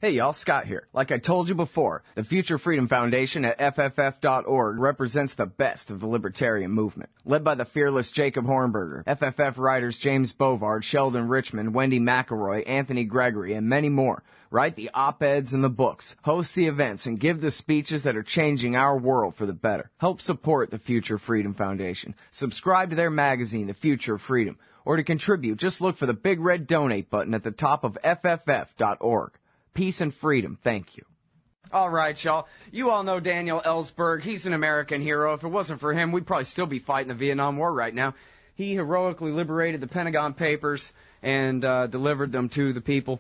Hey y'all, Scott here. Like I told you before, the Future Freedom Foundation at FFF.org represents the best of the libertarian movement. Led by the fearless Jacob Hornberger, FFF writers James Bovard, Sheldon Richmond, Wendy McElroy, Anthony Gregory, and many more. Write the op-eds and the books, host the events, and give the speeches that are changing our world for the better. Help support the Future Freedom Foundation. Subscribe to their magazine, The Future of Freedom. Or to contribute, just look for the big red donate button at the top of FFF.org. Peace and freedom. Thank you. All right, y'all. You all know Daniel Ellsberg. He's an American hero. If it wasn't for him, we'd probably still be fighting the Vietnam War right now. He heroically liberated the Pentagon Papers and delivered them to the people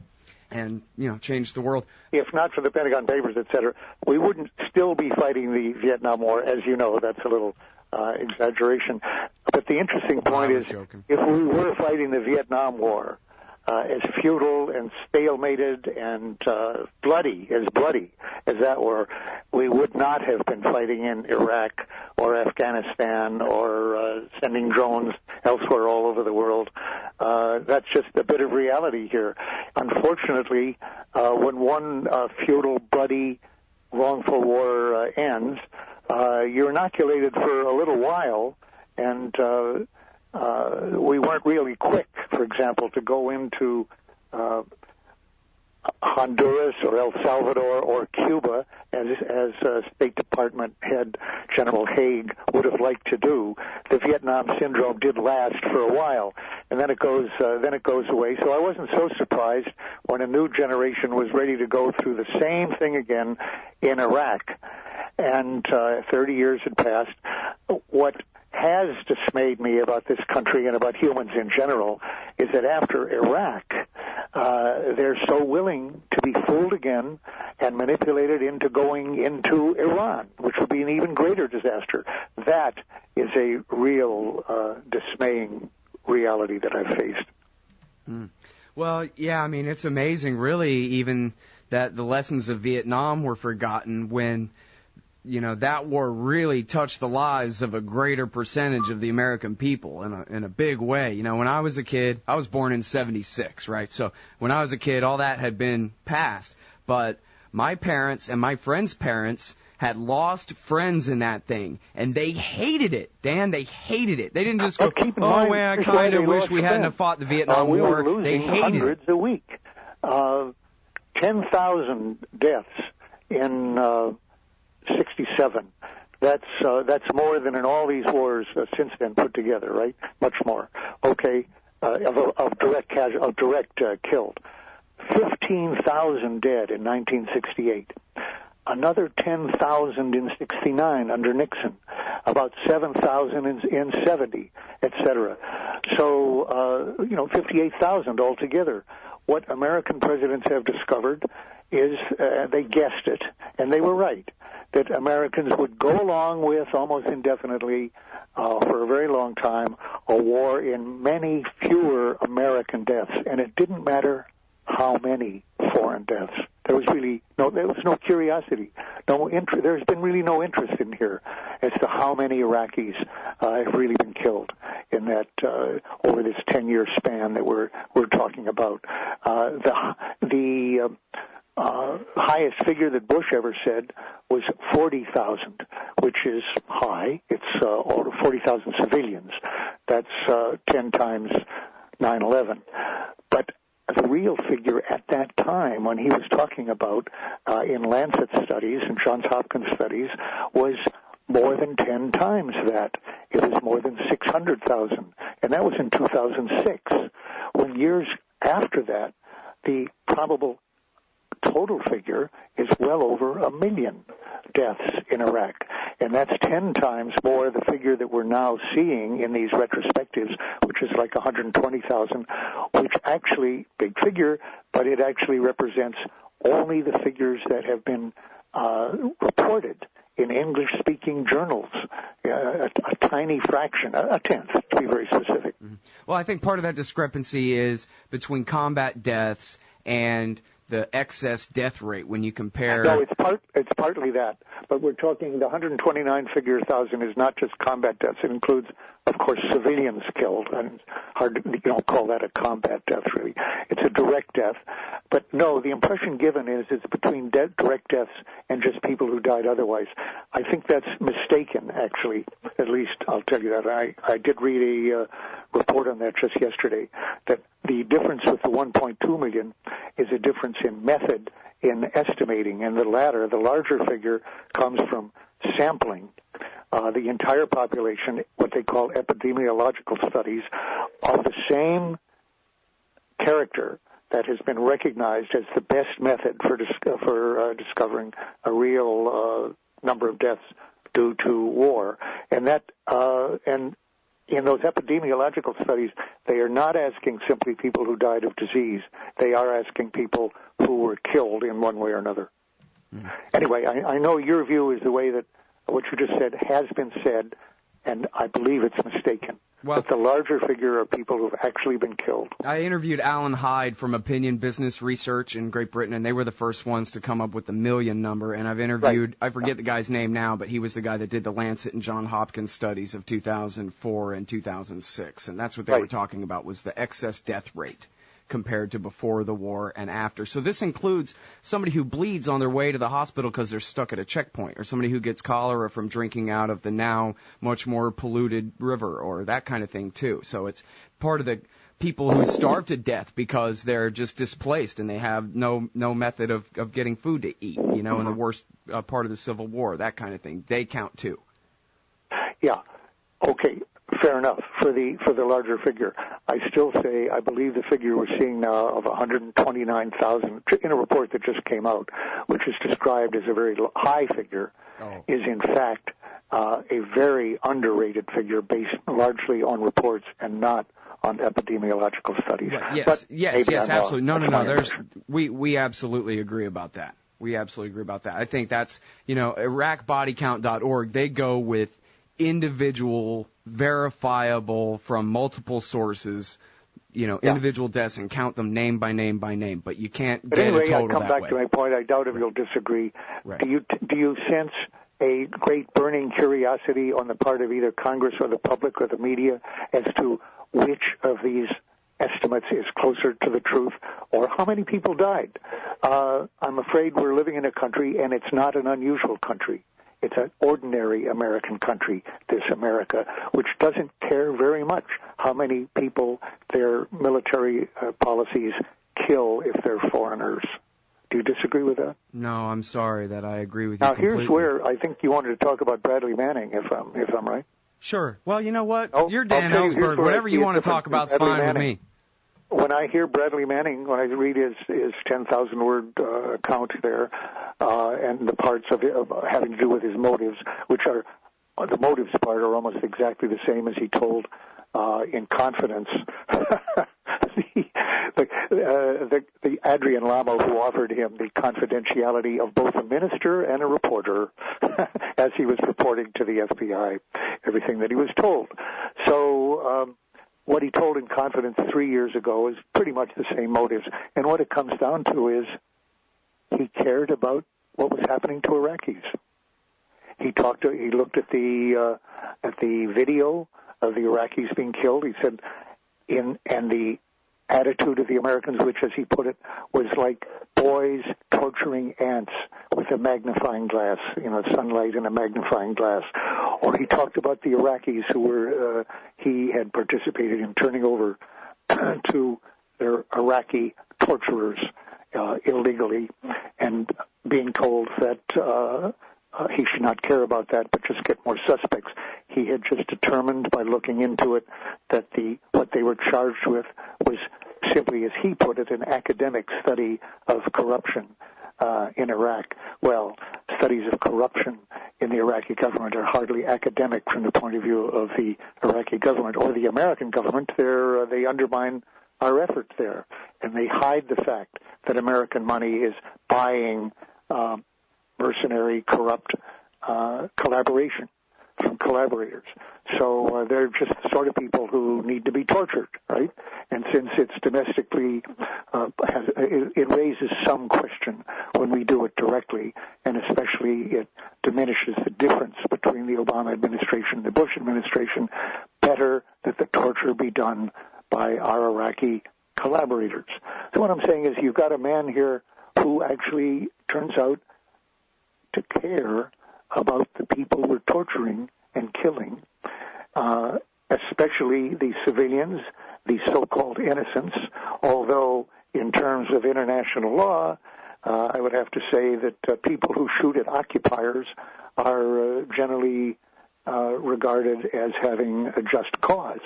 and, changed the world. If not for the Pentagon Papers, et cetera, we wouldn't still be fighting the Vietnam War. As you know, that's a little exaggeration. But the interesting point is, if we were fighting the Vietnam War, as futile and stalemated and bloody as that were, we would not have been fighting in Iraq or Afghanistan or sending drones elsewhere all over the world. That's just a bit of reality here. Unfortunately, when one futile, bloody, wrongful war ends, you're inoculated for a little while, and we weren't really quick, for example, to go into Honduras or El Salvador or Cuba, as State Department head General Haig would have liked to do. The Vietnam syndrome did last for a while, and then it goes away. So I wasn't so surprised when a new generation was ready to go through the same thing again in Iraq. And 30 years had passed. What has dismayed me about this country and about humans in general is that after Iraq, they're so willing to be fooled again and manipulated into going into Iran, which would be an even greater disaster. That is a real dismaying reality that I've faced. Well, yeah, it's amazing, really, even that the lessons of Vietnam were forgotten when that war really touched the lives of a greater percentage of the American people in a big way. When I was a kid, I was born in 76, right? So when I was a kid, all that had been past. But my parents and my friends' parents had lost friends in that thing, and they hated it, Dan. They hated it. They didn't just go, I kind of wish we hadn't have fought the Vietnam we War. Were losing they hated hundreds it. a week. 10,000 deaths in 67. That's more than in all these wars since then put together, right? Much more. Okay, of direct killed. 15,000 dead in 1968. Another 10,000 in 69 under Nixon. About 7,000 in 70, etc. So 58,000 altogether. What American presidents have discovered is they guessed it, and they were right, that Americans would go along with almost indefinitely for a very long time a war in many fewer American deaths, and it didn't matter how many foreign deaths. There was no curiosity, no interest. There's been really no interest in here as to how many Iraqis have really been killed in that over this 10-year span that we're talking about. The highest figure that Bush ever said was 40,000, which is high. It's 40,000 civilians. That's 10 times 9/11. But the real figure at that time, when he was talking about in Lancet studies and Johns Hopkins studies, was more than 10 times that. It was more than 600,000, and that was in 2006. When years after that, the probable total figure is well over 1 million deaths in Iraq. And that's 10 times more the figure that we're now seeing in these retrospectives, which is like 120,000, which actually, big figure, but it actually represents only the figures that have been reported in English-speaking journals, a tiny fraction, a tenth, to be very specific. Well, I think part of that discrepancy is between combat deaths and the excess death rate when you compare? No, it's partly that. But we're talking the 129 figure thousand is not just combat deaths. It includes, of course, civilians killed, and hard to, you don't call that a combat death, really. It's a direct death. But no, the impression given is it's between direct deaths and just people who died otherwise. I think that's mistaken, actually. At least I'll tell you that. I did read a report on that just yesterday, that the difference with the 1.2 million is a difference in method in estimating, and the latter, the larger figure, comes from sampling the entire population, what they call epidemiological studies, of the same character that has been recognized as the best method for discovering a real number of deaths due to war, and that and in those epidemiological studies, they are not asking simply people who died of disease. They are asking people who were killed in one way or another. Anyway, I know your view is the way that what you just said has been said, and I believe it's mistaken. Well, but the larger figure are people who have actually been killed. I interviewed Alan Hyde from Opinion Business Research in Great Britain, and they were the first ones to come up with the million number. And I've interviewed, I forget the guy's name now, but he was the guy that did the Lancet and John Hopkins studies of 2004 and 2006. And that's what they were talking about, was the excess death rate compared to before the war and after. So this includes somebody who bleeds on their way to the hospital because they're stuck at a checkpoint, or somebody who gets cholera from drinking out of the now much more polluted river, or that kind of thing too. So it's part of the people who starve to death because they're just displaced and they have no method of getting food to eat, in the worst part of the Civil War, that kind of thing. They count too. Yeah. Okay. Fair enough for the larger figure. I still say I believe the figure we're seeing now of 129,000 in a report that just came out, which is described as a very high figure, is in fact a very underrated figure based largely on reports and not on epidemiological studies. Right. Yes, absolutely. No. We absolutely agree about that. I think that's, IraqBodyCount.org, they go with individual, verifiable from multiple sources, individual deaths and count them name by name by name. But you can't get a total that way. I come back to my point. I doubt if you'll disagree. Right. Do you sense a great burning curiosity on the part of either Congress or the public or the media as to which of these estimates is closer to the truth, or how many people died? I'm afraid we're living in a country, and it's not an unusual country. It's an ordinary American country, this America, which doesn't care very much how many people their military policies kill if they're foreigners. Do you disagree with that? No, I'm sorry that I agree with you completely. Now, here's where I think you wanted to talk about Bradley Manning, if I'm right. Sure. Well, you know what? You're Dan Ellsberg. Whatever you want to talk about is fine with me. When I hear Bradley Manning, when I read his 10,000-word account there, and the parts of having to do with his motives, which are the motives part are almost exactly the same as he told in confidence the Adrian Lamo who offered him the confidentiality of both a minister and a reporter as he was reporting to the FBI everything that he was told. So what he told in confidence 3 years ago is pretty much the same motives. And what it comes down to is he cared about what was happening to Iraqis. He looked at the video of the Iraqis being killed. He said, and the attitude of the Americans, which, as he put it, was like boys torturing ants with a magnifying glass, sunlight and a magnifying glass. Or he talked about the Iraqis who were he had participated in turning over to their Iraqi torturers illegally, and being told that he should not care about that, but just get more suspects. He had just determined by looking into it that what they were charged with was simply, as he put it, an academic study of corruption in Iraq. Well, studies of corruption in the Iraqi government are hardly academic from the point of view of the Iraqi government or the American government. They undermine our efforts there, and they hide the fact that American money is buying mercenary, corrupt collaboration from collaborators. So they're just the sort of people who need to be tortured, right? And since it's domestically, it raises some question when we do it directly, and especially it diminishes the difference between the Obama administration and the Bush administration. Better that the torture be done by our Iraqi collaborators. So what I'm saying is you've got a man here who actually turns out to care about the people we're torturing and killing, especially the civilians, the so-called innocents, although in terms of international law, I would have to say that people who shoot at occupiers are generally regarded as having a just cause,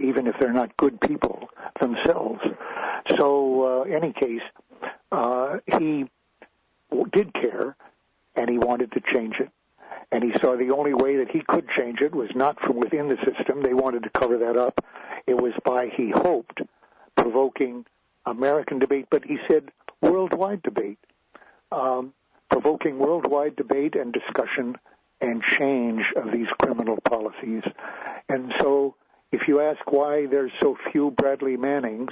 even if they're not good people themselves. So, any case, he did care, and he wanted to change it. And he saw the only way that he could change it was not from within the system. They wanted to cover that up. It was by, he hoped, provoking American debate, but he said worldwide debate, provoking worldwide debate and discussion and change of these criminal policies. And so if you ask why there's so few Bradley Mannings,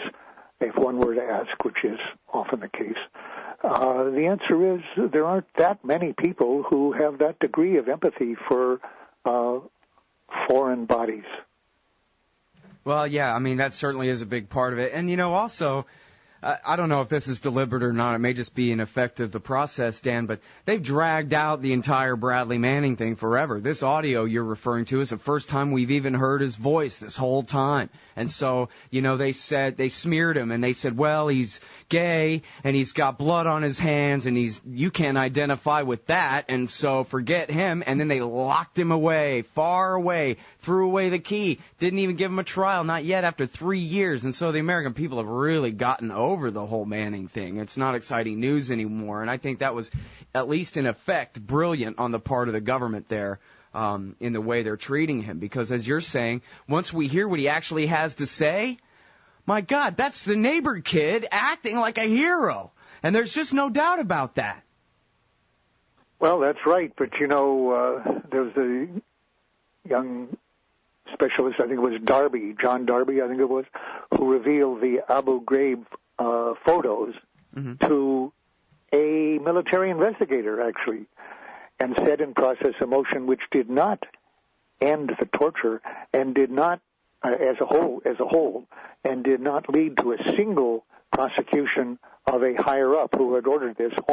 if one were to ask, which is often the case, the answer is there aren't that many people who have that degree of empathy for foreign bodies. Well, yeah, I mean, that certainly is a big part of it. And, also, I don't know if this is deliberate or not. It may just be an effect of the process, Dan, but they've dragged out the entire Bradley Manning thing forever. This audio you're referring to is the first time we've even heard his voice this whole time. And so, they smeared him and they said, well, he's gay and he's got blood on his hands and you can't identify with that, and so forget him. And then they locked him away, far away, threw away the key, didn't even give him a trial, not yet after 3 years. And so the American people have really gotten over the whole Manning thing. It's not exciting news anymore, and I think that was, at least in effect, brilliant on the part of the government there in the way they're treating him, because as you're saying, once we hear what he actually has to say, my God, that's the neighbor kid acting like a hero, and there's just no doubt about that. Well, that's right, but there's a young specialist, I think it was John Darby, I think it was, who revealed the Abu Ghraib photos to a military investigator, actually, and set in process a motion which did not end the torture and did not, as a whole, and did not lead to a single prosecution of a higher-up who had ordered this. The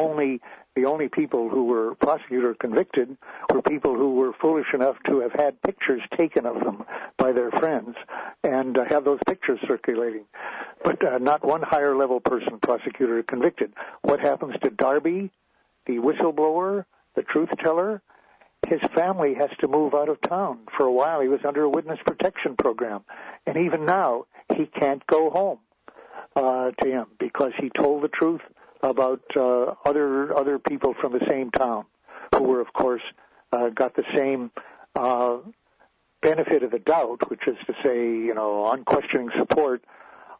only people who were prosecuted or convicted were people who were foolish enough to have had pictures taken of them by their friends and have those pictures circulating. But not one higher-level person prosecuted or convicted. What happens to Darby, the whistleblower, the truth-teller? His family has to move out of town. For a while, he was under a witness protection program. And even now, he can't go home to him because he told the truth about other people from the same town who were, of course, got the same benefit of the doubt, which is to say, unquestioning support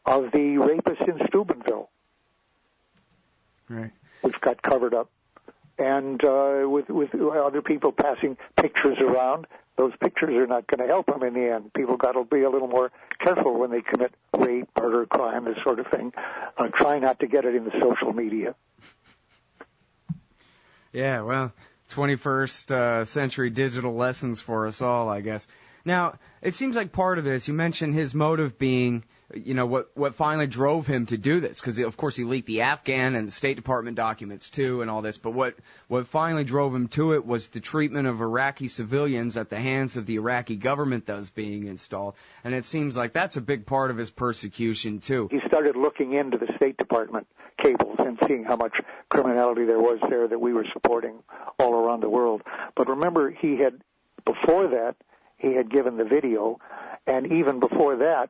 of the rapist in Steubenville, right, which got covered up. And with other people passing pictures around, those pictures are not going to help them in the end. People got to be a little more careful when they commit rape, murder, crime, this sort of thing. Try not to get it in the social media. Yeah, well, 21st century digital lessons for us all, I guess. Now, it seems like part of this, you mentioned his motive being, what finally drove him to do this, because, of course, he leaked the Afghan and the State Department documents, too, and all this, but what finally drove him to it was the treatment of Iraqi civilians at the hands of the Iraqi government that was being installed, and it seems like that's a big part of his persecution, too. He started looking into the State Department cables and seeing how much criminality there was there that we were supporting all around the world. But remember, before that, he had given the video, and even before that,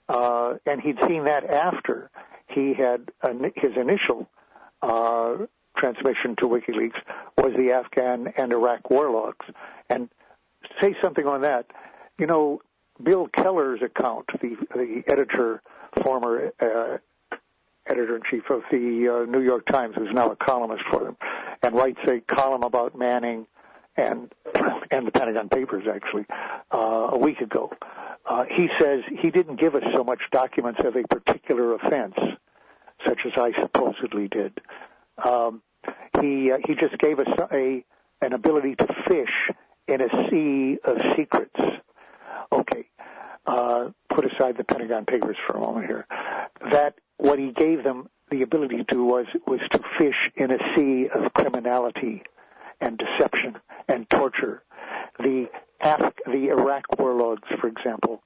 and he'd seen that after he had his initial transmission to WikiLeaks was the Afghan and Iraq war logs. And say something on that. Bill Keller's account, the former editor-in-chief of the New York Times, who's now a columnist for them, and writes a column about Manning and the Pentagon Papers, actually, a week ago. He says he didn't give us so much documents of a particular offense, such as I supposedly did. He just gave us an ability to fish in a sea of secrets. Okay, put aside the Pentagon Papers for a moment here. That what he gave them the ability to do was to fish in a sea of criminality and deception and torture. The Iraq war logs, for example,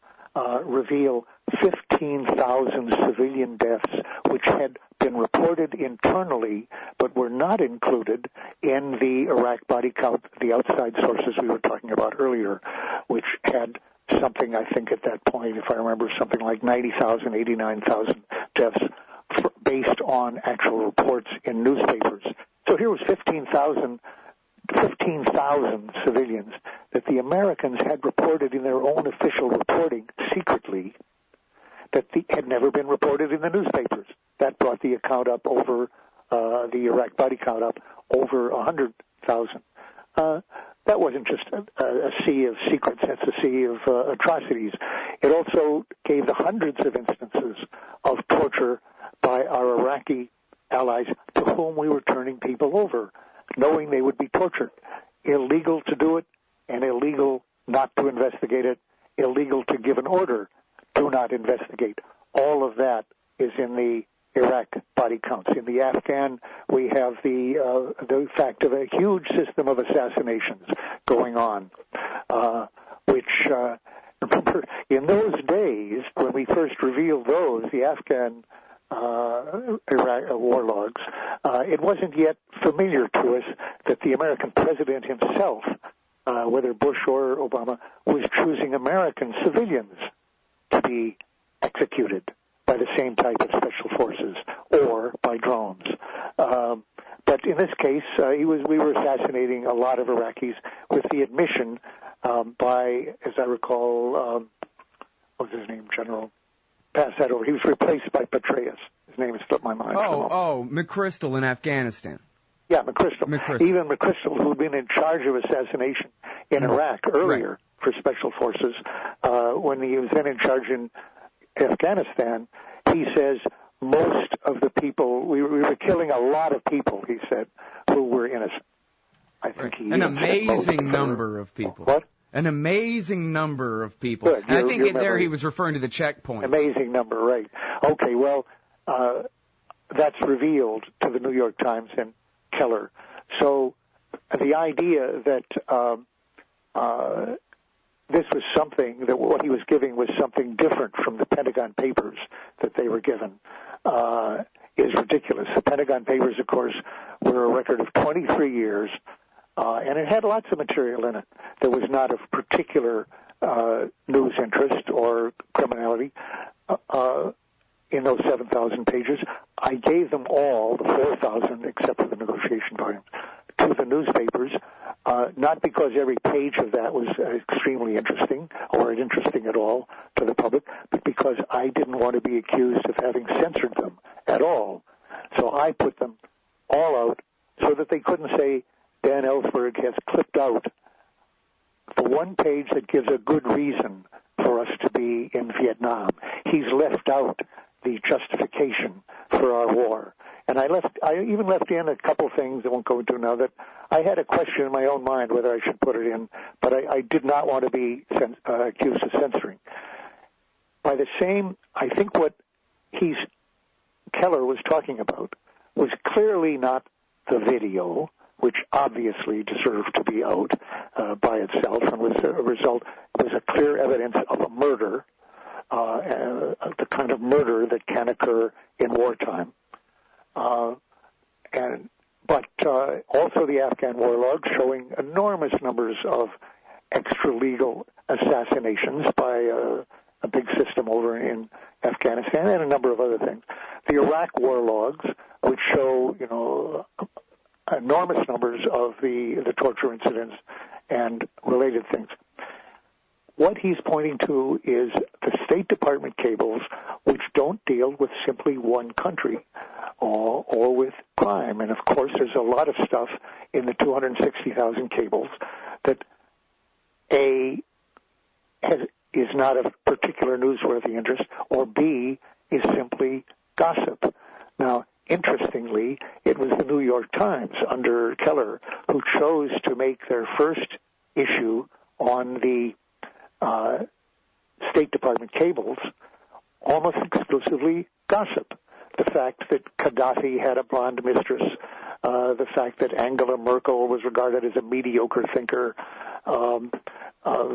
reveal 15,000 civilian deaths which had been reported internally but were not included in the Iraq body count, the outside sources we were talking about earlier, which had something, I think at that point, if I remember, something like 90,000, 89,000 deaths based on actual reports in newspapers. So here was 15,000 civilians that the Americans had reported in their own official reporting secretly that had never been reported in the newspapers. That brought the account up over, the Iraq body count up over 100,000. That wasn't just a sea of secrets, that's a sea of atrocities. It also gave the hundreds of instances of torture by our Iraqi allies to whom we were turning people over, knowing they would be tortured. Illegal to do it, and illegal not to investigate it, illegal to give an order, do not investigate. All of that is in the Iraq body counts. In the Afghan, we have the fact of a huge system of assassinations going on, which, remember, in those days, when we first revealed those, the Afghan Iraq war logs, it wasn't yet familiar to us that the American president himself, whether Bush or Obama, was choosing American civilians to be executed by the same type of special forces or by drones. But in this case, we were assassinating a lot of Iraqis with the admission by, as I recall, what was his name, General? Pass that over. He was replaced by Petraeus. His name has slipped my mind. McChrystal in Afghanistan. Yeah, McChrystal. Even McChrystal, who had been in charge of assassination in Iraq earlier for special forces, when he was then in charge in Afghanistan, he says most of the people, we were killing a lot of people, he said, who were innocent. I think an amazing number of people. What? An amazing number of people. Good. I think there he was referring to the checkpoints. Amazing number, right. Okay, well, that's revealed to the New York Times and Keller. So the idea that this was something, that what he was giving was something different from the Pentagon Papers that they were given, is ridiculous. The Pentagon Papers, of course, were a record of 23 years, and it had lots of material in it that was not of particular news interest or criminality. In those 7,000 pages, I gave them all, the 4,000, except for the negotiation volumes, to the newspapers, not because every page of that was extremely interesting or interesting at all to the public, but because I didn't want to be accused of having censored them at all. So I put them all out so that they couldn't say Dan Ellsberg has clipped out the one page that gives a good reason for us to be in Vietnam. He's left out the justification for our war. And I even left in a couple things I won't go into now that I had a question in my own mind whether I should put it in, but I did not want to be accused of censoring. By the same, I think what Keller was talking about was clearly not the video, which obviously deserved to be out by itself and was a clear evidence of a murder, the kind of murder that can occur in wartime. But also the Afghan war log showing enormous numbers of extra-legal assassinations by a big system over in Afghanistan and a number of other things. The Iraq war logs, which show, enormous numbers of the torture incidents and related things. What he's pointing to is the State Department cables, which don't deal with simply one country. or with crime. And, of course, there's a lot of stuff in the 260,000 cables that, A, is not of particular newsworthy interest, or B, is simply gossip. Now, interestingly, it was the New York Times under Keller who chose to make their first issue on the State Department cables almost exclusively gossip. The fact that Gaddafi had a blonde mistress, the fact that Angela Merkel was regarded as a mediocre thinker,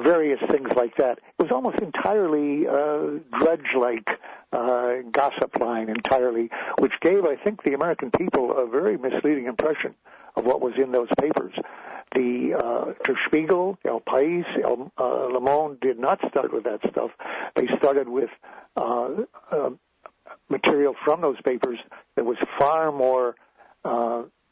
various things like that. It was almost entirely drudge-like gossip line entirely, which gave, I think, the American people a very misleading impression of what was in those papers. The Der Spiegel, El País, Le Monde did not start with that stuff. They started with material from those papers that was far more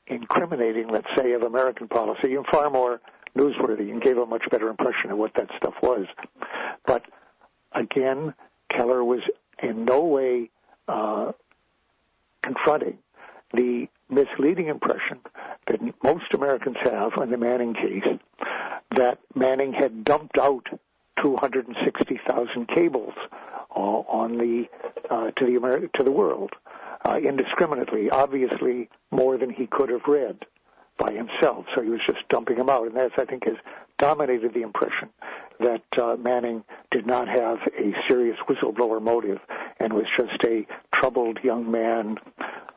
incriminating, let's say, of American policy, and far more newsworthy, and gave a much better impression of what that stuff was. But again, Keller was in no way confronting the misleading impression that most Americans have on the Manning case, that Manning had dumped out 260,000 cables to the world indiscriminately, obviously more than he could have read by himself. So he was just dumping them out, and that, I think, has dominated the impression that Manning did not have a serious whistleblower motive and was just a troubled young man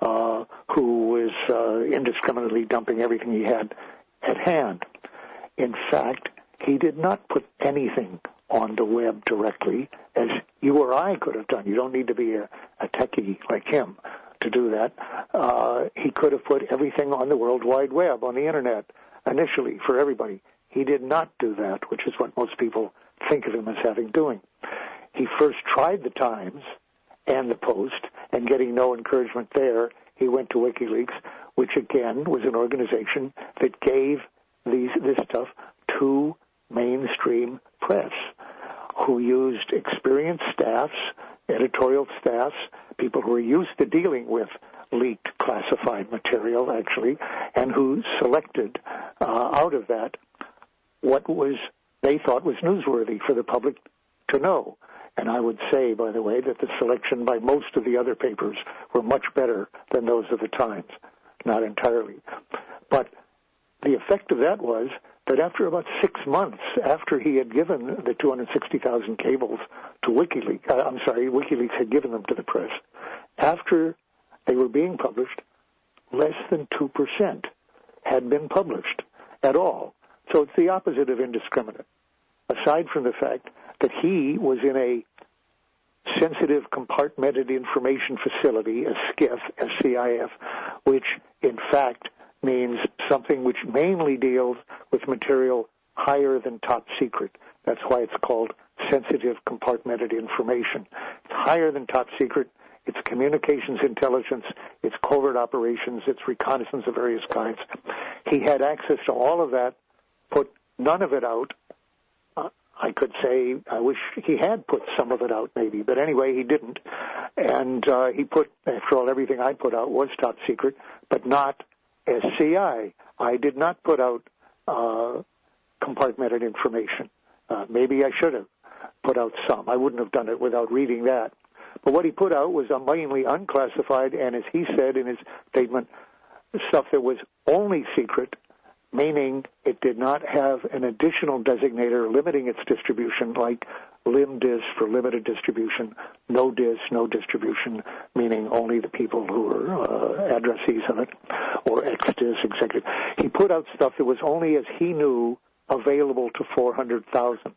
who was indiscriminately dumping everything he had at hand. In fact, he did not put anything on the web directly, as you or I could have done. You don't need to be a techie like him to do that. He could have put everything on the World Wide Web, on the Internet, initially, for everybody. He did not do that, which is what most people think of him as having doing. He first tried the Times and the Post, and getting no encouragement there, he went to WikiLeaks, which again was an organization that gave this stuff to mainstream press, who used experienced staffs, editorial staffs, people who were used to dealing with leaked classified material, actually, and who selected out of that what they thought was newsworthy for the public to know. And I would say, by the way, that the selection by most of the other papers were much better than those of the Times. Not entirely. But the effect of that was that after about 6 months after he had given the 260,000 cables to WikiLeaks, WikiLeaks had given them to the press, after they were being published, less than 2% had been published at all. So it's the opposite of indiscriminate, aside from the fact that he was in a sensitive compartmented information facility, a SCIF, SCIF, which in fact means something which mainly deals with material higher than top secret. That's why it's called sensitive compartmented information. It's higher than top secret. It's communications intelligence. It's covert operations. It's reconnaissance of various kinds. He had access to all of that, put none of it out. I could say I wish he had put some of it out maybe, but anyway, he didn't. And he put, after all, everything I put out was top secret, but not SCI. I did not put out compartmented information. Maybe I should have put out some. I wouldn't have done it without reading that. But what he put out was mainly unclassified, and as he said in his statement, stuff that was only secret, meaning it did not have an additional designator limiting its distribution, like lim-dis for limited distribution, no-dis, no distribution, meaning only the people who were addressees of it, or ex-dis, executive. He put out stuff that was only, as he knew, available to 400,000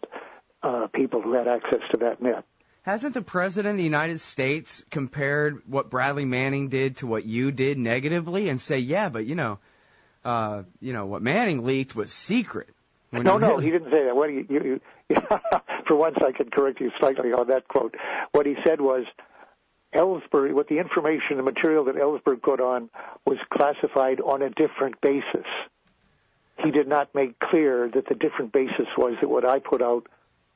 people who had access to that net. Hasn't the President of the United States compared what Bradley Manning did to what you did negatively and say, yeah, but, what Manning leaked was secret? No, he didn't say that. What for once, I can correct you slightly on that quote. What he said was, Ellsberg, what the information, the material that Ellsberg put on was classified on a different basis. He did not make clear that the different basis was that what I put out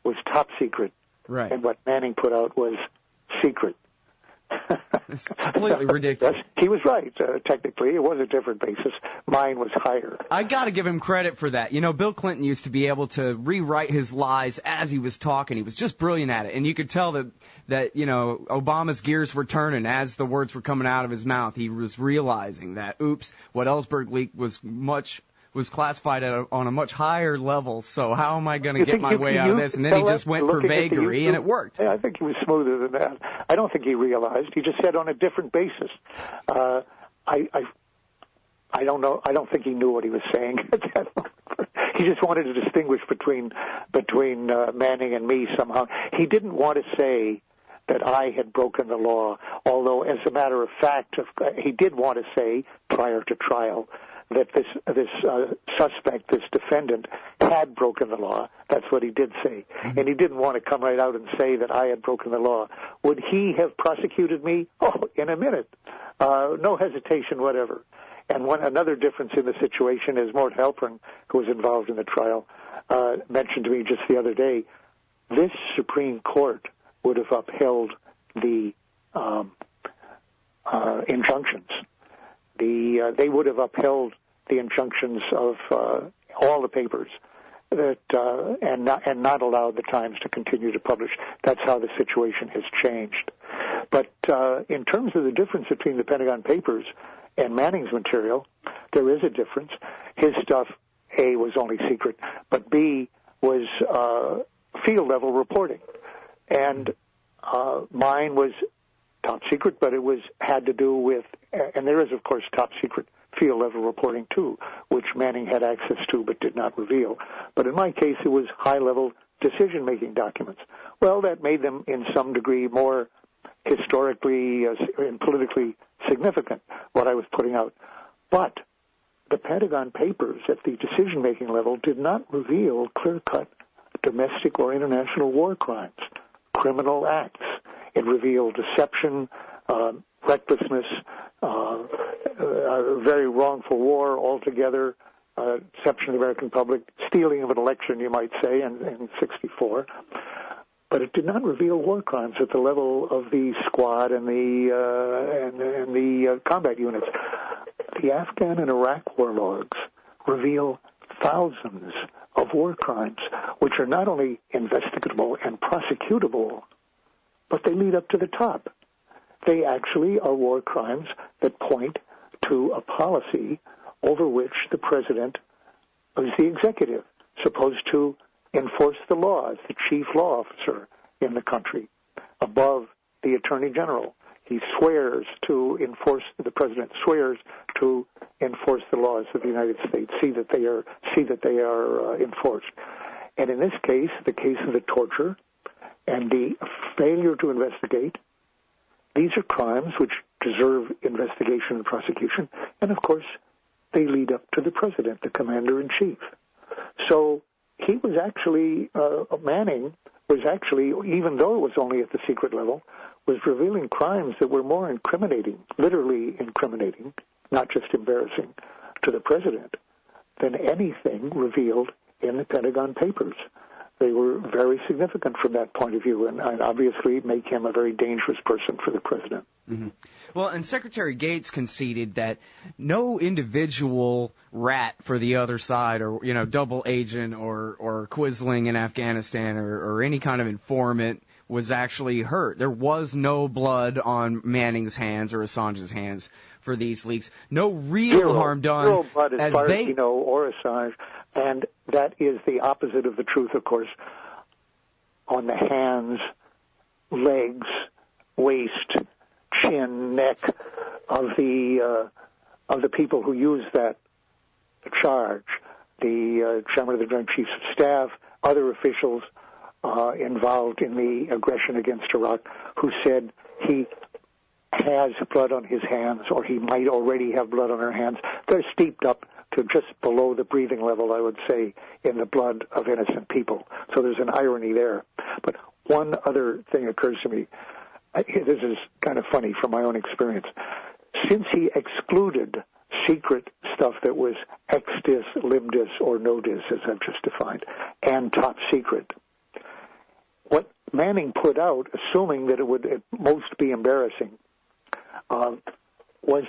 was top secret, right, and what Manning put out was secret. It's completely ridiculous. Yes, he was right. Technically, it was a different basis. Mine was higher. I got to give him credit for that. You know, Bill Clinton used to be able to rewrite his lies as he was talking. He was just brilliant at it. And you could tell that you know, Obama's gears were turning as the words were coming out of his mouth. He was realizing that, oops, what Ellsberg leaked was classified on a much higher level, so how am I going to get my way out of this? And then he just went for vagary, and it worked. Yeah, I think he was smoother than that. I don't think he realized. He just said on a different basis. I don't know. I don't think he knew what he was saying at that moment. He just wanted to distinguish between Manning and me somehow. He didn't want to say that I had broken the law, although, as a matter of fact, he did want to say prior to trial that this suspect, this defendant, had broken the law. That's what he did say. And he didn't want to come right out and say that I had broken the law. Would he have prosecuted me? Oh, in a minute. No hesitation, whatever. And another difference in the situation is Mort Halpern, who was involved in the trial, mentioned to me just the other day, this Supreme Court would have upheld the injunctions. They would have upheld the injunctions of all the papers and not allowed the Times to continue to publish. That's how the situation has changed. But in terms of the difference between the Pentagon Papers and Manning's material, there is a difference. His stuff, A, was only secret, but B, was field-level reporting. And mine was top secret, but it had to do with, and there is, of course, top secret field-level reporting, too, which Manning had access to but did not reveal. But in my case, it was high-level decision-making documents. Well, that made them, in some degree, more historically and politically significant, what I was putting out. But the Pentagon Papers at the decision-making level did not reveal clear-cut domestic or international war crimes, criminal acts. It revealed deception, recklessness, very wrongful war altogether, deception of the American public, stealing of an election, you might say, in '64. But it did not reveal war crimes at the level of the squad and the combat units. The Afghan and Iraq war logs reveal thousands of war crimes, which are not only investigable and prosecutable, but they lead up to the top. They actually are war crimes that point to a policy over which the president is the executive, supposed to enforce the law as the chief law officer in the country, above the attorney general. He swears to enforce, the president swears to enforce the laws of the United States, see that they are enforced. And in this case, the case of the torture and the failure to investigate, these are crimes which deserve investigation and prosecution, and of course, they lead up to the president, the commander-in-chief. So he was actually, Manning was actually, even though it was only at the secret level, was revealing crimes that were more incriminating, literally incriminating, not just embarrassing, to the president than anything revealed in the Pentagon Papers. They were very significant from that point of view, and obviously make him a very dangerous person for the president. Mm-hmm. Well, and Secretary Gates conceded that no individual rat for the other side, or double agent, or Quisling in Afghanistan, or any kind of informant was actually hurt. There was no blood on Manning's hands or Assange's hands for these leaks. No real harm done. Zero blood as far as you know, or Assange. And that is the opposite of the truth, of course, on the hands, legs, waist, chin, neck of the people who use that charge. The chairman of the Joint Chiefs of Staff, other officials involved in the aggression against Iraq, who said he has blood on his hands, or he might already have blood on her hands. They're steeped up to just below the breathing level, I would say, in the blood of innocent people. So there's an irony there. But one other thing occurs to me. This is kind of funny from my own experience. Since he excluded secret stuff that was ex-dis, lim-dis, or no-dis, as I've just defined, and top secret, Manning put out, assuming that it would at most be embarrassing, was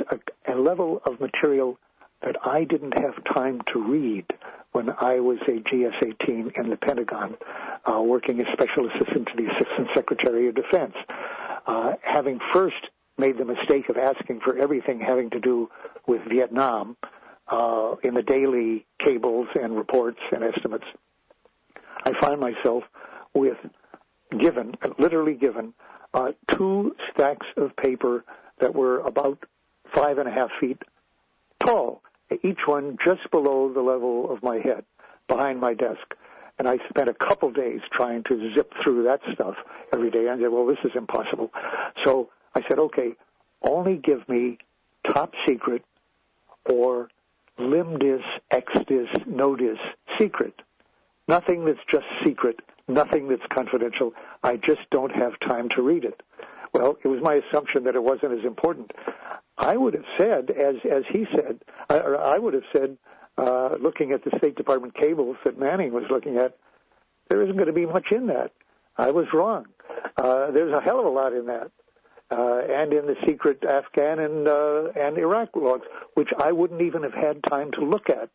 a level of material that I didn't have time to read when I was a GS-18 in the Pentagon, working as Special Assistant to the Assistant Secretary of Defense. Having first made the mistake of asking for everything having to do with Vietnam in the daily cables and reports and estimates, I find myself with literally given, 2 stacks of paper that were about 5.5 feet tall, each one just below the level of my head, behind my desk. And I spent a couple days trying to zip through that stuff every day. I said, well, this is impossible. So I said, okay, only give me top secret or lim-dis, ex-dis, no-dis secret. Nothing that's just secret, nothing that's confidential. I just don't have time to read it. Well, it was my assumption that it wasn't as important. I would have said, as he said, I would have said, looking at the State Department cables that Manning was looking at, there isn't going to be much in that. I was wrong. There's a hell of a lot in that, and in the secret Afghan and Iraq logs, which I wouldn't even have had time to look at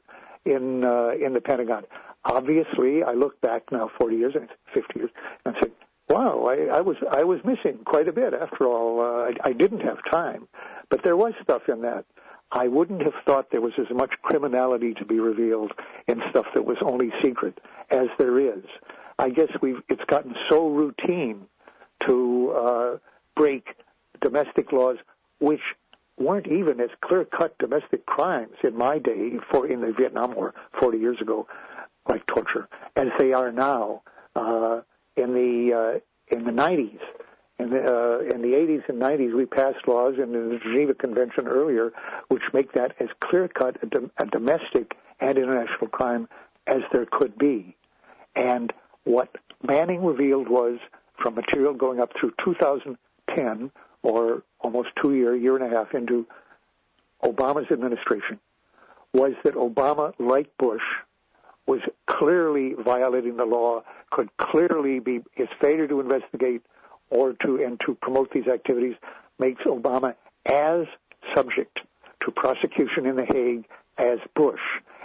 in the Pentagon. Obviously, I look back now 40 years, 50 years, and said, wow, I was missing quite a bit. After all, I didn't have time. But there was stuff in that. I wouldn't have thought there was as much criminality to be revealed in stuff that was only secret as there is. I guess it's gotten so routine to break domestic laws, which weren't even as clear-cut domestic crimes in my day, in the Vietnam War 40 years ago, like torture, as they are now in the 90s. In the 80s and 90s, we passed laws in the Geneva Convention earlier, which make that as clear-cut a domestic and international crime as there could be. And what Manning revealed was, from material going up through 2010, or almost year and a half into Obama's administration, was that Obama, like Bush, was clearly violating the law, could clearly be his failure to investigate and to promote these activities makes Obama as subject to prosecution in The Hague as Bush,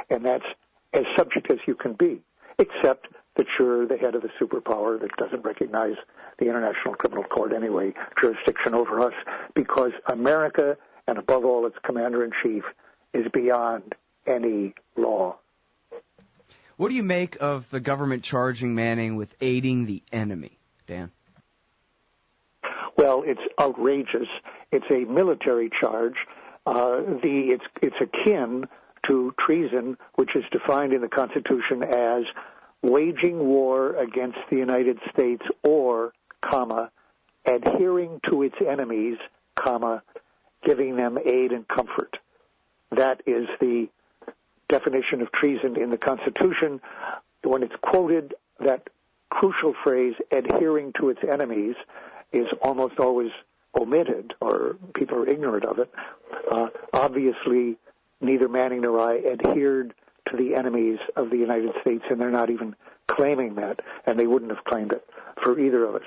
and that's as subject as you can be, except that you're the head of a superpower that doesn't recognize the International Criminal Court anyway, jurisdiction over us, because America, and above all its commander-in-chief, is beyond any law. What do you make of the government charging Manning with aiding the enemy, Dan? Well, it's outrageous. It's a military charge. It's akin to treason, which is defined in the Constitution as waging war against the United States or, adhering to its enemies, giving them aid and comfort. That is the definition of treason in the Constitution. When it's quoted, that crucial phrase, adhering to its enemies, is almost always omitted, or people are ignorant of it. Obviously, neither Manning nor I adhered to the enemies of the United States, and they're not even claiming that, and they wouldn't have claimed it for either of us.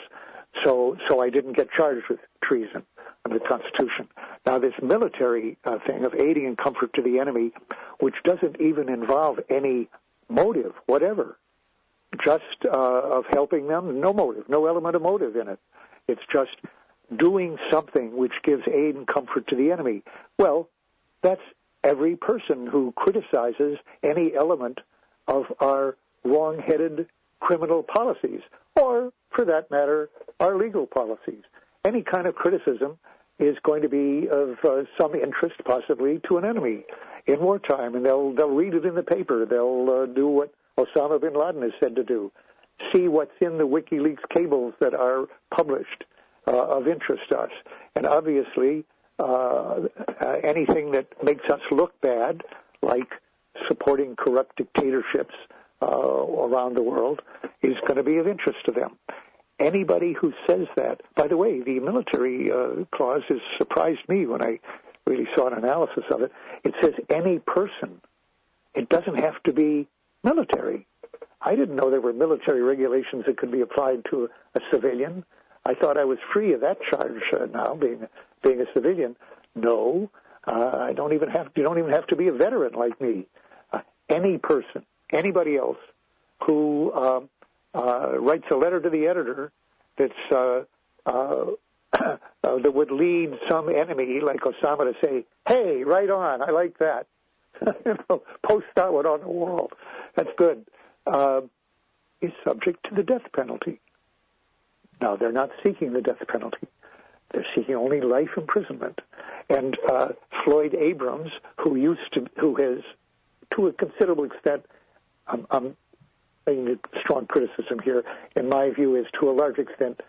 So I didn't get charged with treason under the Constitution. Now, this military thing of aiding and comfort to the enemy, which doesn't even involve any motive, whatever, just of helping them, no motive, no element of motive in it. It's just doing something which gives aid and comfort to the enemy. Well, that's every person who criticizes any element of our wrong-headed criminal policies, or, for that matter, our legal policies. Any kind of criticism is going to be of some interest, possibly, to an enemy in wartime, and they'll read it in the paper. They'll do what Osama bin Laden is said to do, see what's in the WikiLeaks cables that are published of interest to us. And obviously, anything that makes us look bad, like supporting corrupt dictatorships around the world, is going to be of interest to them. Anybody who says that, by the way, the military clause has surprised me when I really saw an analysis of it. It says any person. It doesn't have to be military. I didn't know there were military regulations that could be applied to a civilian. I thought I was free of that charge now, being a civilian. No, you don't even have to be a veteran like me. Any person, anybody else, who writes a letter to the editor that would lead some enemy like Osama to say, "Hey, right on, I like that," post that one on the wall. That's good. Is subject to the death penalty. Now, they're not seeking the death penalty. They're seeking only life imprisonment. And Floyd Abrams, who has, to a considerable extent, I'm making a strong criticism here, in my view, is to a large extent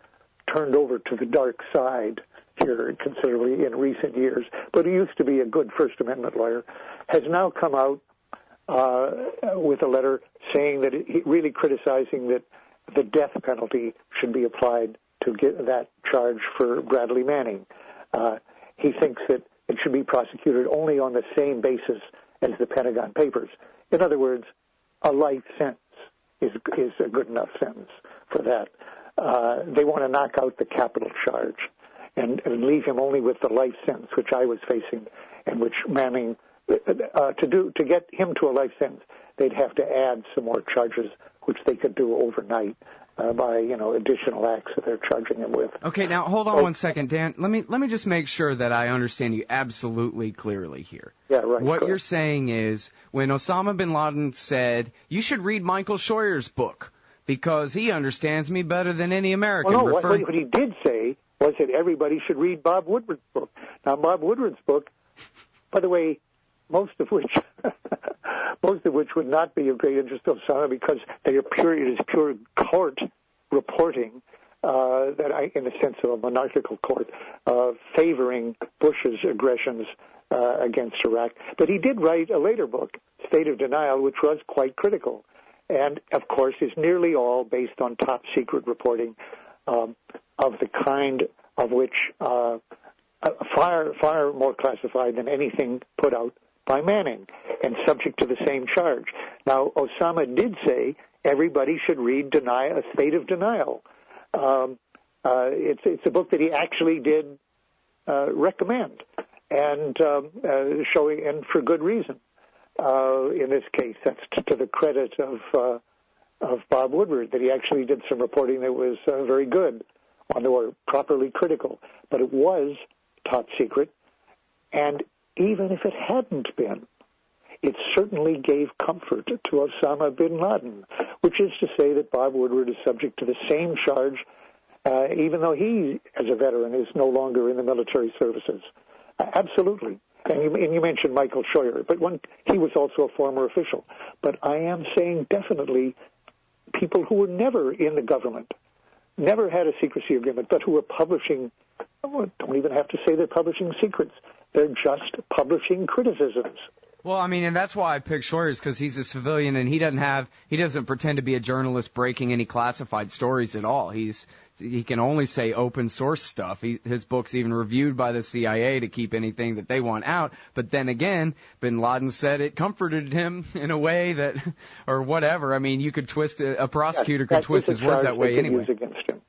turned over to the dark side here considerably in recent years, but he used to be a good First Amendment lawyer, has now come out with a letter saying that really criticizing that the death penalty should be applied to get that charge for Bradley Manning. He thinks that it should be prosecuted only on the same basis as the Pentagon Papers. In other words, a life sentence is a good enough sentence for that. They want to knock out the capital charge and leave him only with the life sentence, which I was facing, and which Manning, to get him to a life sentence, they'd have to add some more charges, which they could do overnight by additional acts that they're charging him with. Okay, now hold on 1 second, Dan. Let me just make sure that I understand you absolutely clearly here. Yeah, right. What you're saying is when Osama bin Laden said, "You should read Michael Scheuer's book because he understands me better than any American." Well, no, what he did say was that everybody should read Bob Woodward's book. Now, Bob Woodward's book, by the way, most of which would not be of great interest to Osama because it is pure court reporting in the sense of a monarchical court, favoring Bush's aggressions against Iraq. But he did write a later book, State of Denial, which was quite critical, and of course is nearly all based on top secret reporting of the kind of which far more classified than anything put out by Manning, and subject to the same charge. Now, Osama did say everybody should read A State of Denial. It's a book that he actually did recommend, and showing, and for good reason. In this case, that's to the credit of Bob Woodward, that he actually did some reporting that was very good, or properly critical. But it was top secret, and even if it hadn't been, it certainly gave comfort to Osama bin Laden, which is to say that Bob Woodward is subject to the same charge, even though he, as a veteran, is no longer in the military services. Absolutely. And you mentioned Michael Scheuer, but he was also a former official. But I am saying definitely people who were never in the government, never had a secrecy agreement, but who were publishing, don't even have to say they're publishing secrets. They're just publishing criticisms. Well, I mean, and that's why I picked Scheuer's, because he's a civilian and he doesn't pretend to be a journalist breaking any classified stories at all. He can only say open source stuff. His book's even reviewed by the CIA to keep anything that they want out. But then again, bin Laden said it comforted him in a way that, or whatever. I mean, you could twist a prosecutor could twist his words that way anyway. Against him.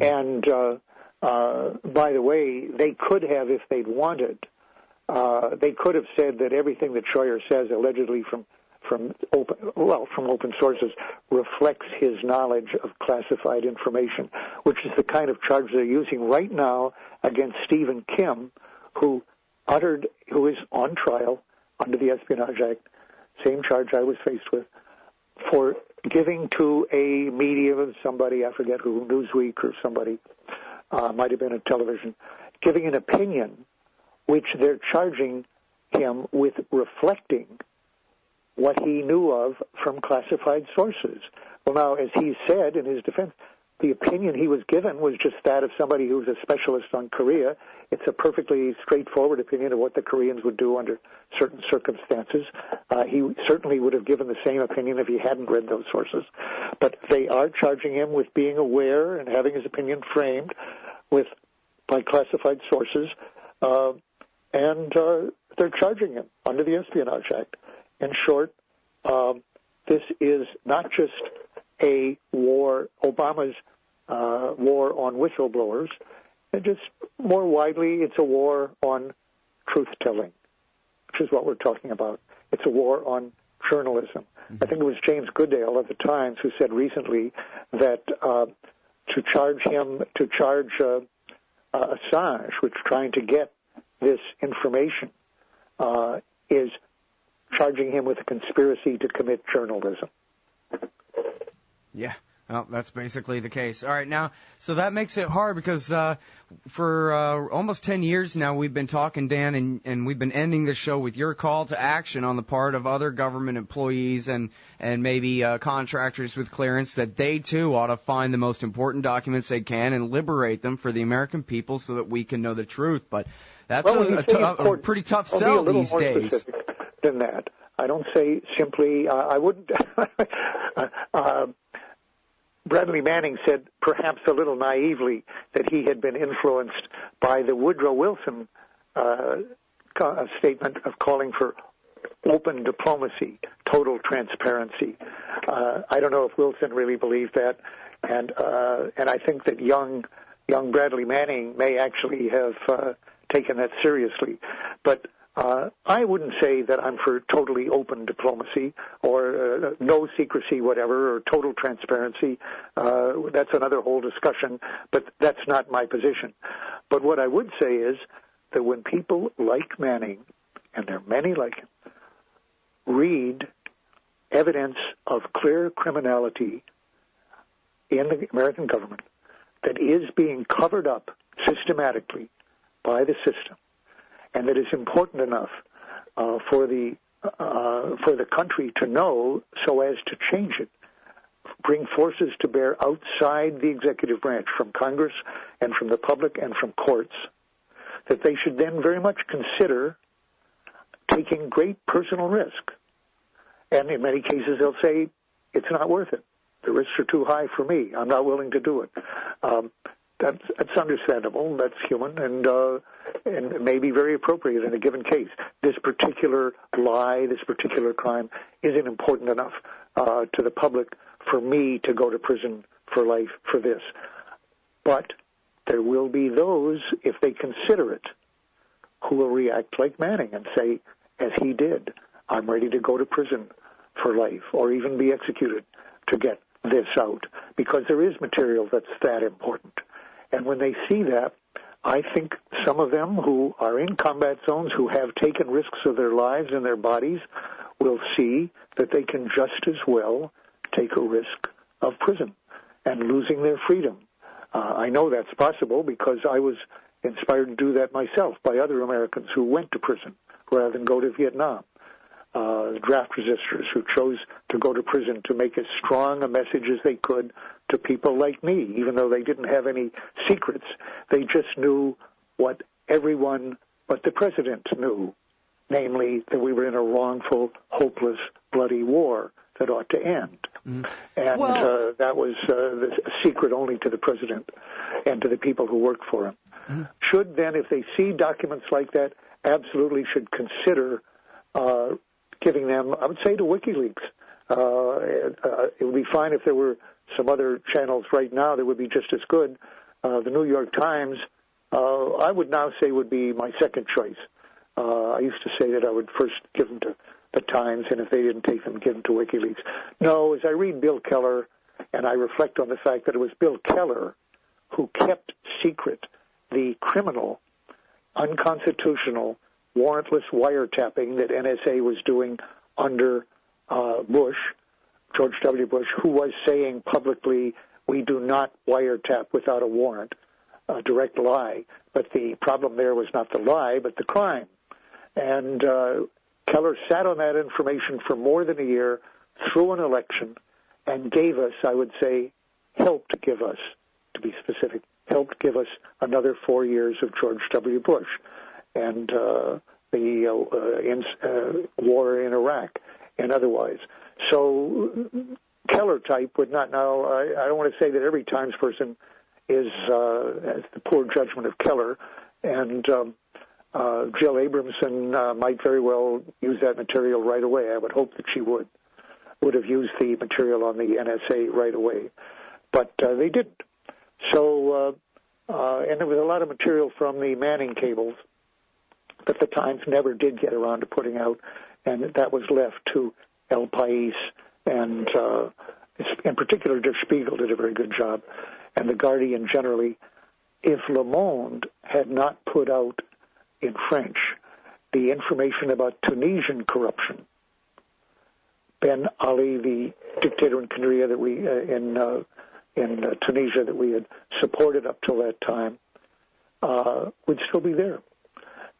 And by the way, they could have, if they'd wanted, they could have said that everything that Scheuer says allegedly from open sources reflects his knowledge of classified information, which is the kind of charge they're using right now against Stephen Kim, who is on trial under the Espionage Act, same charge I was faced with, for giving to a medium, somebody, I forget who, Newsweek or somebody, might have been a television, giving an opinion which they're charging him with reflecting what he knew of from classified sources. Well, now, as he said in his defense, the opinion he was given was just that of somebody who's a specialist on Korea. It's a perfectly straightforward opinion of what the Koreans would do under certain circumstances. He certainly would have given the same opinion if he hadn't read those sources. But they are charging him with being aware and having his opinion framed by classified sources, and they're charging him under the Espionage Act. In short, this is not just a war, Obama's war on whistleblowers, and just more widely, it's a war on truth-telling, which is what we're talking about. It's a war on journalism. I think it was James Goodale of the Times who said recently that to charge Assange with trying to get this information is charging him with a conspiracy to commit journalism. Yeah. Well, that's basically the case. All right, now, so that makes it hard because for almost 10 years now we've been talking, Dan, and we've been ending the show with your call to action on the part of other government employees and maybe contractors with clearance that they, too, ought to find the most important documents they can and liberate them for the American people so that we can know the truth. But that's a pretty tough sell these days. Specific than that. I don't say simply, I wouldn't... Bradley Manning said, perhaps a little naively, that he had been influenced by the Woodrow Wilson statement of calling for open diplomacy, total transparency. I don't know if Wilson really believed that, and I think that young Bradley Manning may actually have taken that seriously, but. I wouldn't say that I'm for totally open diplomacy or no secrecy, whatever, or total transparency. That's another whole discussion, but that's not my position. But what I would say is that when people like Manning, and there are many like him, read evidence of clear criminality in the American government that is being covered up systematically by the system, and that is important enough for the country to know so as to change it, bring forces to bear outside the executive branch, from Congress and from the public and from courts, that they should then very much consider taking great personal risk. And in many cases they'll say, it's not worth it. The risks are too high for me. I'm not willing to do it. That's understandable. That's human, and may be very appropriate in a given case. This particular lie, this particular crime, isn't important enough to the public for me to go to prison for life for this. But there will be those, if they consider it, who will react like Manning and say, as he did, I'm ready to go to prison for life or even be executed to get this out, because there is material that's that important. And when they see that, I think some of them who are in combat zones, who have taken risks of their lives and their bodies, will see that they can just as well take a risk of prison and losing their freedom. I know that's possible because I was inspired to do that myself by other Americans who went to prison rather than go to Vietnam. Draft resistors who chose to go to prison to make as strong a message as they could to people like me, even though they didn't have any secrets. They just knew what the president knew, namely that we were in a wrongful, hopeless, bloody war that ought to end. And that was a secret only to the president and to the people who worked for him. Should then, if they see documents like that, absolutely should consider giving them, I would say, to WikiLeaks. It would be fine if there were some other channels right now that would be just as good. The New York Times, I would now say, would be my second choice. I used to say that I would first give them to the Times, and if they didn't take them, give them to WikiLeaks. No, as I read Bill Keller, and I reflect on the fact that it was Bill Keller who kept secret the criminal, unconstitutional, warrantless wiretapping that NSA was doing under Bush, George W. Bush, who was saying publicly, we do not wiretap without a warrant, a direct lie. But the problem there was not the lie, but the crime. And Keller sat on that information for more than a year through an election and gave us, I would say, helped give us, to be specific, helped give us another 4 years of George W. Bush and the war in Iraq and otherwise. So Keller type would not know. I don't want to say that every Times person is has the poor judgment of Keller, and Jill Abramson might very well use that material right away. I would hope that she would. would have used the material on the NSA right away. But they didn't. So, and there was a lot of material from the Manning cables that the Times never did get around to putting out, and that was left to El País, and in particular, Der Spiegel did a very good job, and The Guardian generally. If Le Monde had not put out in French the information about Tunisian corruption, Ben Ali, the dictator in Tunisia that we in Tunisia that we had supported up till that time, would still be there.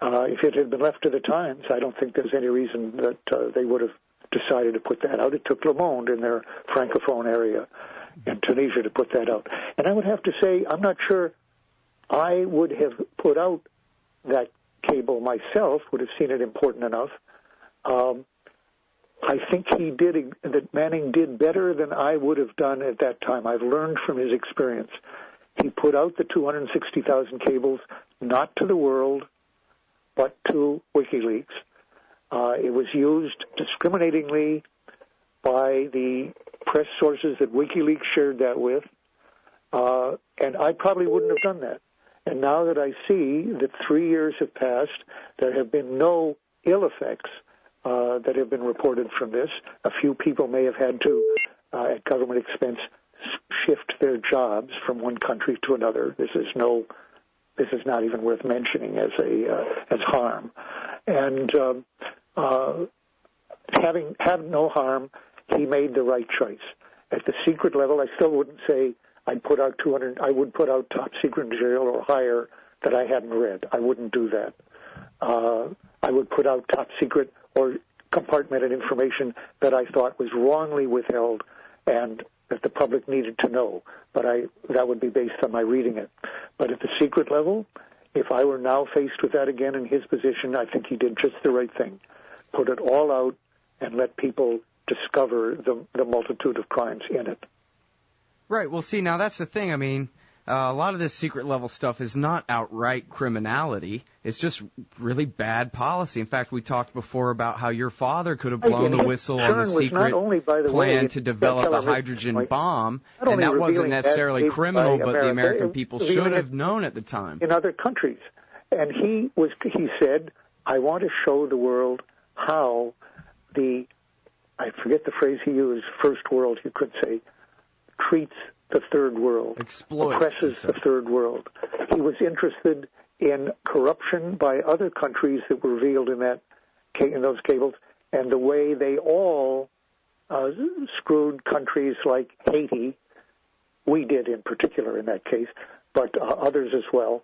If it had been left to the Times, I don't think there's any reason that they would have decided to put that out. It took Le Monde in their Francophone area in Tunisia to put that out. And I would have to say, I'm not sure I would have put out that cable myself, would have seen it important enough. I think that Manning did better than I would have done at that time. I've learned from his experience. He put out the 260,000 cables, not to the world, but to WikiLeaks. It was used discriminatingly by the press sources that WikiLeaks shared that with, and I probably wouldn't have done that. And now that I see that 3 years have passed, there have been no ill effects that have been reported from this. A few people may have had to, at government expense, shift their jobs from one country to another. This is not even worth mentioning as harm. And having had no harm, he made the right choice. At the secret level, I still wouldn't say I would put out top secret material or higher that I hadn't read. I wouldn't do that. I would put out top secret or compartmented information that I thought was wrongly withheld and that the public needed to know. But that would be based on my reading it. But at the secret level, if I were now faced with that again in his position, I think he did just the right thing. Put it all out and let people discover the multitude of crimes in it. Right. Well, see, now that's the thing. I mean, a lot of this secret level stuff is not outright criminality. It's just really bad policy. In fact, we talked before about how your father could have blown the whistle on the secret plan to develop a hydrogen bomb, and that wasn't necessarily criminal, but the American people should have known at the time. In other countries. And he said, I want to show the world how I forget the phrase he used, first world, you could say, treats the third world, oppresses the third world. He was interested in corruption by other countries that were revealed in those cables, and the way they all screwed countries like Haiti. We did in particular in that case, but others as well.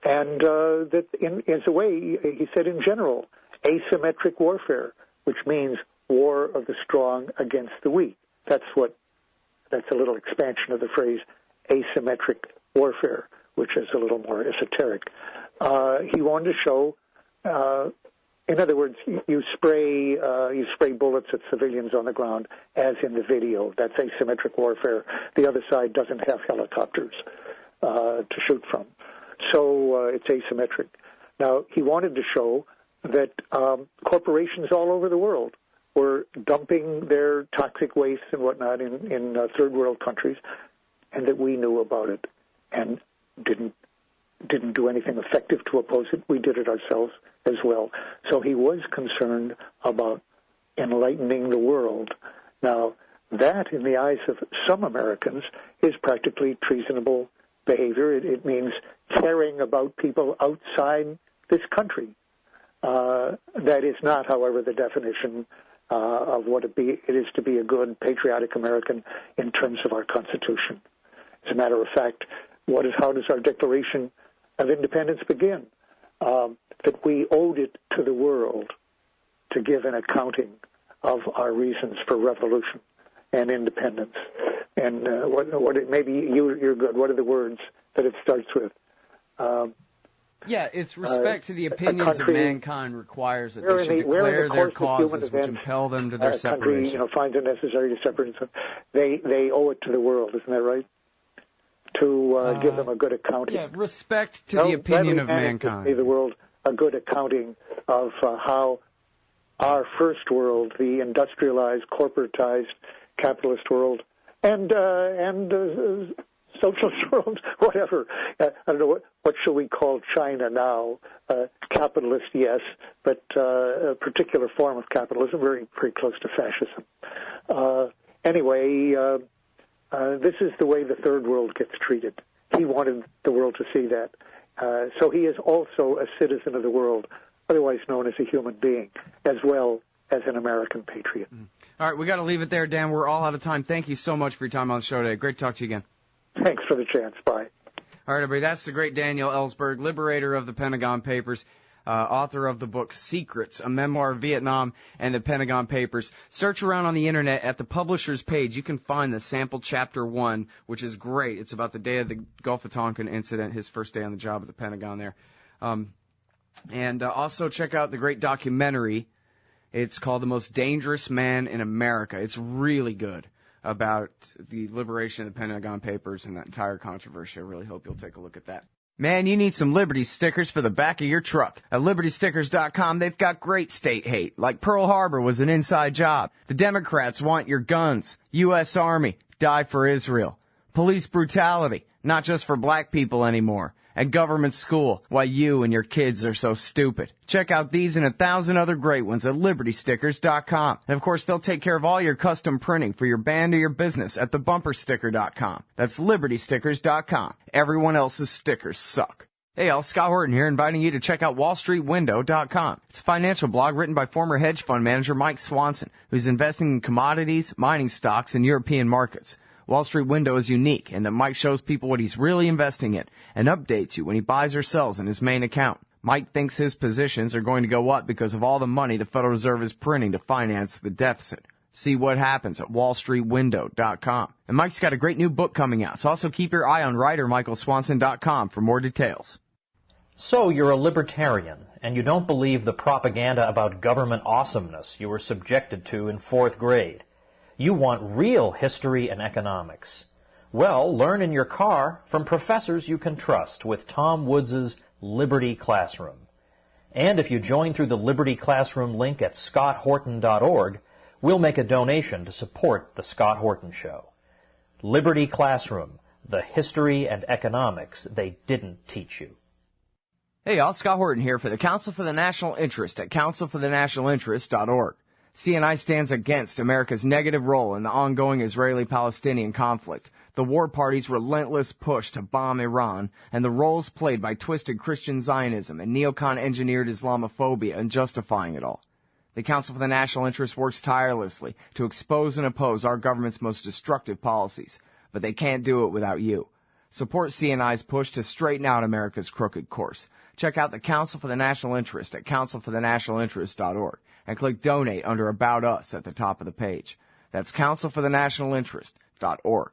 And that is a way, he said in general, asymmetric warfare, which means war of the strong against the weak. That's a little expansion of the phrase asymmetric warfare, which is a little more esoteric. He wanted to show, in other words, you spray bullets at civilians on the ground, as in the video. That's asymmetric warfare. The other side doesn't have helicopters to shoot from, so it's asymmetric. Now, he wanted to show that corporations all over the world were dumping their toxic waste and whatnot in third world countries, and that we knew about it and didn't do anything effective to oppose it. We did it ourselves as well. So he was concerned about enlightening the world. Now, that, in the eyes of some Americans, is practically treasonable behavior. It means caring about people outside this country. That is not, however, the definition of what it is to be a good, patriotic American in terms of our Constitution. As a matter of fact, how does our Declaration of Independence begin? That we owed it to the world to give an accounting of our reasons for revolution and independence. And maybe you're good. What are the words that it starts with? Yeah, it's respect to the opinions of mankind requires that they should declare their causes which impel them to their separation. Country, finds it necessary to separate itself. They owe it to the world, isn't that right? To give them a good accounting. Yeah, respect to the opinion of mankind. Give the world a good accounting of how our first world, the industrialized, corporatized, capitalist world, and socialist world, whatever. I don't know, what shall we call China now? Capitalist, yes, but a particular form of capitalism, very, very close to fascism. Anyway, this is the way the third world gets treated. He wanted the world to see that. So he is also a citizen of the world, otherwise known as a human being, as well as an American patriot. All right, we got to leave it there, Dan. We're all out of time. Thank you so much for your time on the show today. Great to talk to you again. Thanks for the chance. Bye. All right, everybody, that's the great Daniel Ellsberg, liberator of the Pentagon Papers, author of the book Secrets, a Memoir of Vietnam and the Pentagon Papers. Search around on the Internet at the publisher's page. You can find the sample chapter 1, which is great. It's about the day of the Gulf of Tonkin incident, his first day on the job at the Pentagon there. And also check out the great documentary. It's called The Most Dangerous Man in America. It's really good, about the liberation of the Pentagon Papers and that entire controversy. I really hope you'll take a look at that. Man, you need some Liberty stickers for the back of your truck. At LibertyStickers.com, they've got great state hate, like Pearl Harbor was an inside job. The Democrats want your guns. U.S. Army, die for Israel. Police brutality, not just for black people anymore. And government school, why you and your kids are so stupid. Check out these and 1,000 other great ones at LibertyStickers.com. And of course, they'll take care of all your custom printing for your band or your business at TheBumperSticker.com. That's LibertyStickers.com. Everyone else's stickers suck. Hey, all, Scott Horton here, inviting you to check out WallStreetWindow.com. It's a financial blog written by former hedge fund manager Mike Swanson, who's investing in commodities, mining stocks, and European markets. Wall Street Window is unique in that Mike shows people what he's really investing in and updates you when he buys or sells in his main account. Mike thinks his positions are going to go up because of all the money the Federal Reserve is printing to finance the deficit. See what happens at WallStreetWindow.com. And Mike's got a great new book coming out, so also keep your eye on WriterMichaelSwanson.com for more details. So you're a libertarian, and you don't believe the propaganda about government awesomeness you were subjected to in 4th grade. You want real history and economics. Well, learn in your car from professors you can trust with Tom Woods' Liberty Classroom. And if you join through the Liberty Classroom link at scotthorton.org, we'll make a donation to support The Scott Horton Show. Liberty Classroom, the history and economics they didn't teach you. Hey, y'all, Scott Horton here for the Council for the National Interest at councilforthenationalinterest.org. CNI stands against America's negative role in the ongoing Israeli-Palestinian conflict, the war party's relentless push to bomb Iran, and the roles played by twisted Christian Zionism and neocon-engineered Islamophobia in justifying it all. The Council for the National Interest works tirelessly to expose and oppose our government's most destructive policies, but they can't do it without you. Support CNI's push to straighten out America's crooked course. Check out the Council for the National Interest at councilforthenationalinterest.org and click Donate under About Us at the top of the page. That's councilforthenationalinterest.org.